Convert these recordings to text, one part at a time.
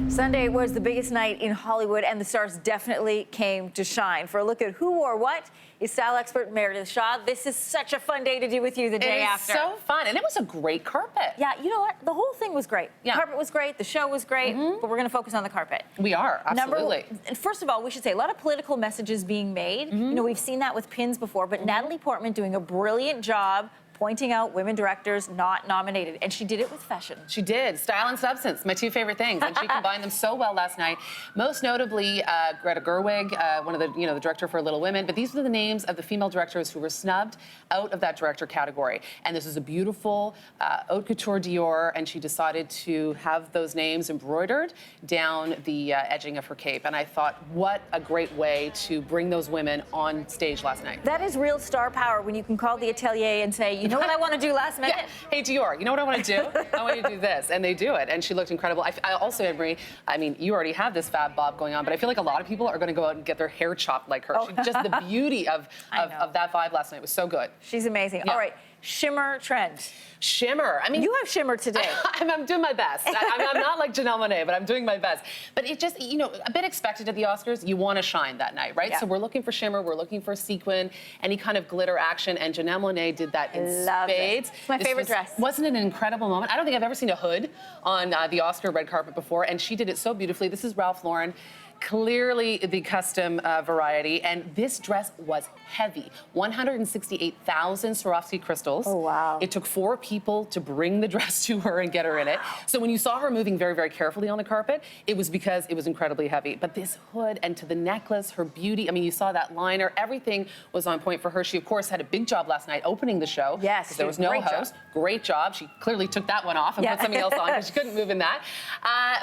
Sunday was the biggest night in Hollywood, and the stars definitely came to shine. For a look at who wore what is style expert Meredith Shaw. This is such a fun day to do with you the day after. It is so fun, and it was a great carpet. Yeah, you know what? The whole thing was great. Yeah. The carpet was great, the show was great, but we're going to focus on the carpet. We are, absolutely. First of all, we should say a lot of political messages being made. You know, we've seen that with pins before, but Natalie Portman doing a brilliant job pointing out women directors not nominated, and she did it with fashion. She did. Style and substance, my two favorite things, and she combined them so well last night. Most notably, Greta Gerwig, one of the, the director for Little Women, but these were the names of the female directors who were snubbed out of that director category. And this is a beautiful haute couture Dior, and she decided to have those names embroidered down the edging of her cape. And I thought, what a great way to bring those women on stage last night. That is real star power when you can call the atelier and say, you know what I want to do last minute? Yeah. Hey, Dior, you know what I want to do? I want you to do this. And they do it. And she looked incredible. I also, Anne-Marie, I mean, you already have this fab bob going on, but I feel like a lot of people are going to go out and get their hair chopped like her. Just the beauty of that vibe last night was so good. She's amazing. Yeah. All right, Shimmer trend. Shimmer. I mean, you have Shimmer today. I'm doing my best. I'm not like Janelle Monáe, but I'm doing my best. But it just, a bit expected at the Oscars. You want to shine that night, right? Yeah. So we're looking for shimmer. We're looking for sequin, any kind of glitter action. And Janelle Monáe did that in spades. It's my favorite dress. Wasn't it an incredible moment? I don't think I've ever seen a hood on the Oscar red carpet before, and she did it so beautifully. This is Ralph Lauren. Clearly the custom variety, and this dress was heavy. 168,000 Swarovski crystals. Oh, wow. It took 4 people to bring the dress to her and get her in it. So when you saw her moving very, very carefully on the carpet, it was because it was incredibly heavy. But this hood and to the necklace, her beauty, I mean, you saw that liner, everything was on point for her. She, of course, had a big job last night opening the show. Yes, there was no host. Great job. She clearly took that one off and put something else on because she couldn't move in that.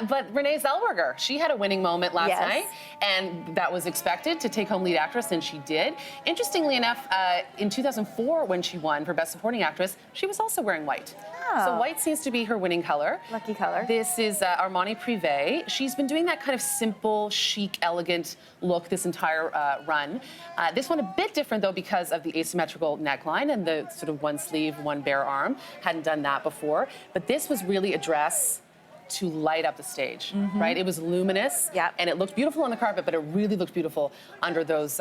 But Renee Zellweger, she had a winning moment last night. And that was expected to take home lead actress, and she did. Interestingly enough, in 2004, when she won for Best Supporting Actress, she was also wearing white. Oh. So white seems to be her winning color. Lucky color. This is Armani Privé. She's been doing that kind of simple, chic, elegant look this entire run. This one a bit different, though, because of the asymmetrical neckline and the sort of one sleeve, one bare arm. Hadn't done that before. But this was really a dress to light up the stage, right? It was luminous, and it looked beautiful on the carpet, but it really looked beautiful under those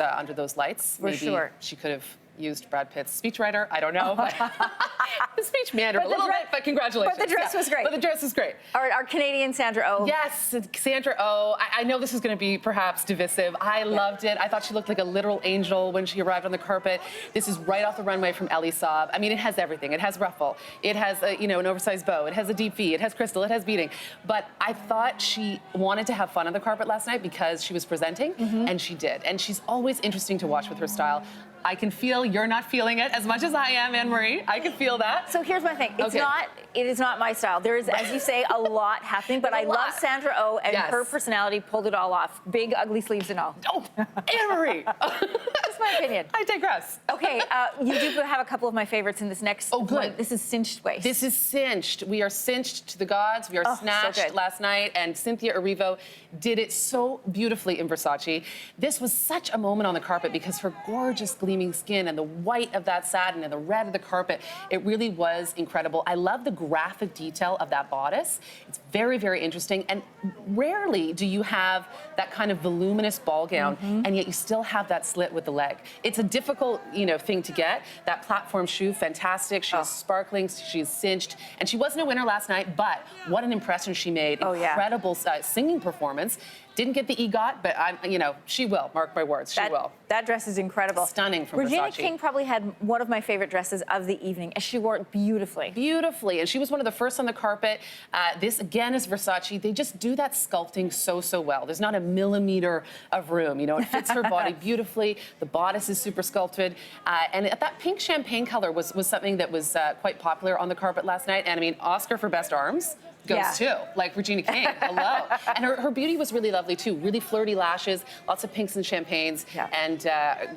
lights. For sure. She could have used Brad Pitt's speechwriter. I don't know, but the speech meandered a little bit, but congratulations. But the dress was great. But the dress was great. All right, our Canadian Sandra Oh. Yes, Sandra Oh. I know this is going to be perhaps divisive. I loved it. I thought she looked like a literal angel when she arrived on the carpet. This is right off the runway from Elie Saab. I mean, it has everything. It has ruffle. It has, an oversized bow. It has a deep V. It has crystal. It has beading. But I thought she wanted to have fun on the carpet last night because she was presenting, and she did. And she's always interesting to watch with her style. I can feel you're not feeling it as much as I am, Anne-Marie. I can feel that. So here's my thing. It is not my style. There is, as you say, a lot happening, but I love Sandra Oh, and her personality pulled it all off. Big, ugly sleeves and all. Oh, Anne-Marie. That's my opinion. I digress. Okay, you do have a couple of my favorites in this next one. This is cinched waist. This is cinched. We are cinched to the gods. We are snatched last night, and Cynthia Erivo did it so beautifully in Versace. This was such a moment on the carpet because her gorgeous gleaming skin and the white of that satin and the red of the carpet, it really was incredible. I love the graphic detail of that bodice. It's very, very interesting, and rarely do you have that kind of voluminous ball gown, and yet you still have that slit with the leg. It's a difficult, thing to get. That platform shoe, fantastic. She is sparkling, she's cinched, and she wasn't a winner last night, but what an impression she made. Incredible singing performance. Didn't get the EGOT, but she will. Mark my words, she will. That dress is incredible. Stunning from Regina Versace. King probably had one of my favorite dresses of the evening, and she wore it beautifully. Beautifully, and she was one of the first on the carpet. This, again, is Versace. They just do that sculpting so well. There's not a millimeter of room. It fits her body beautifully. The bodice is super sculpted. And that pink champagne color was something that was quite popular on the carpet last night. And, I mean, Oscar for Best Arms goes too, like Regina King. Hello. And her beauty was really lovely too. Really flirty lashes, lots of pinks and champagnes, and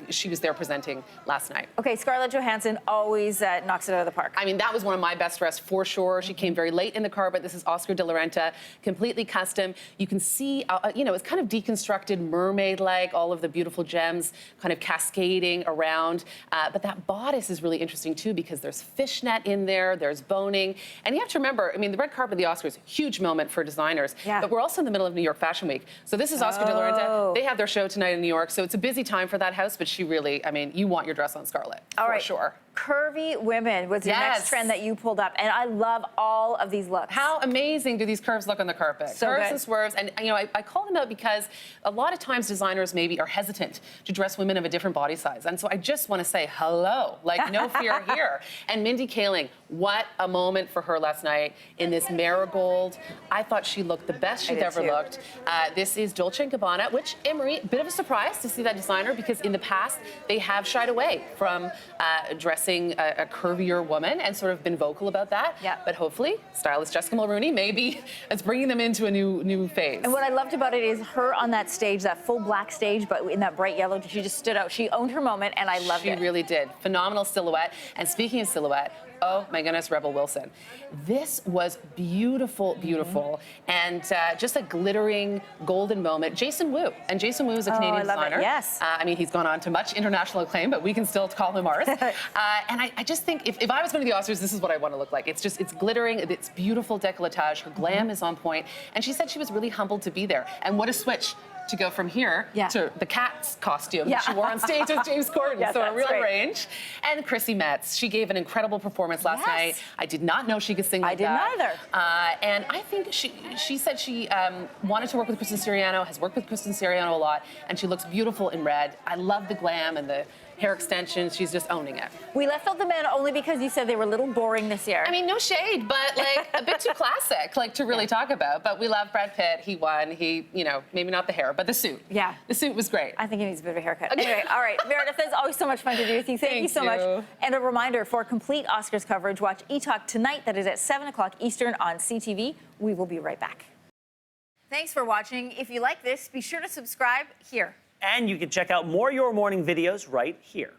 she was there presenting last night. Okay, Scarlett Johansson always knocks it out of the park. I mean, that was one of my best dresses for sure. She came very late in the carpet. This is Oscar de la Renta, completely custom. You can see, it's kind of deconstructed mermaid-like, all of the beautiful gems kind of cascading around. But that bodice is really interesting too because there's fishnet in there, there's boning. And you have to remember, I mean, the red carpet of the Oscars Oscars, huge moment for designers. Yeah. But we're also in the middle of New York Fashion Week. So this is Oscar de la Renta. They have their show tonight in New York, so it's a busy time for that house, but she really, I mean, you want your dress on Scarlett, for sure. Curvy women was the next trend that you pulled up, and I love all of these looks. How amazing do these curves look on the carpet? So curves good. and swerves, and you know, I call them out because a lot of times designers maybe are hesitant to dress women of a different body size, and so I just want to say hello, like no fear here. And Mindy Kaling, what a moment for her last night in this marigold. I thought she looked the best she's ever looked. This is Dolce & Gabbana, which, Emery, bit of a surprise to see that designer because in the past they have shied away from dressing a curvier woman and sort of been vocal about that. Yeah. But hopefully, stylist Jessica Mulroney maybe is bringing them into a new phase. And what I loved about it is her on that stage, that full black stage, but in that bright yellow, she just stood out. She owned her moment, and I loved it. She really did. Phenomenal silhouette. And speaking of silhouette, oh my goodness, Rebel Wilson. This was beautiful, beautiful, and just a glittering golden moment. Jason Wu, and Jason Wu is a Canadian designer. Yes. I mean, he's gone on to much international acclaim, but we can still call him ours. And I just think if I was going to the Oscars, this is what I want to look like. It's glittering, it's beautiful décolletage. Her glam is on point, and she said she was really humbled to be there. And what a switch to go from here to the cat's costume that she wore on stage with James Corden. So a real range. And Chrissy Metz, she gave an incredible performance last night. I did not know she could sing like that. I didn't either. And I think she said she wanted to work with Kristen Siriano, has worked with Kristen Siriano a lot, and she looks beautiful in red. I love the glam and the hair extensions. She's just owning it. We left out the men only because you said they were a little boring this year. I mean, no shade, but like a bit too classic, like to really talk about. But we love Brad Pitt. He won. He, you know, maybe not the hair, but the suit. Yeah. The suit was great. I think he needs a bit of a haircut. Anyway, all right, Meredith, it's always so much fun to do with you. Thank you so much. And a reminder, for complete Oscars coverage, watch eTalk tonight. That is at 7 o'clock Eastern on CTV. We will be right back. Thanks for watching. If you like this, be sure to subscribe here. And you can check out more Your Morning videos right here.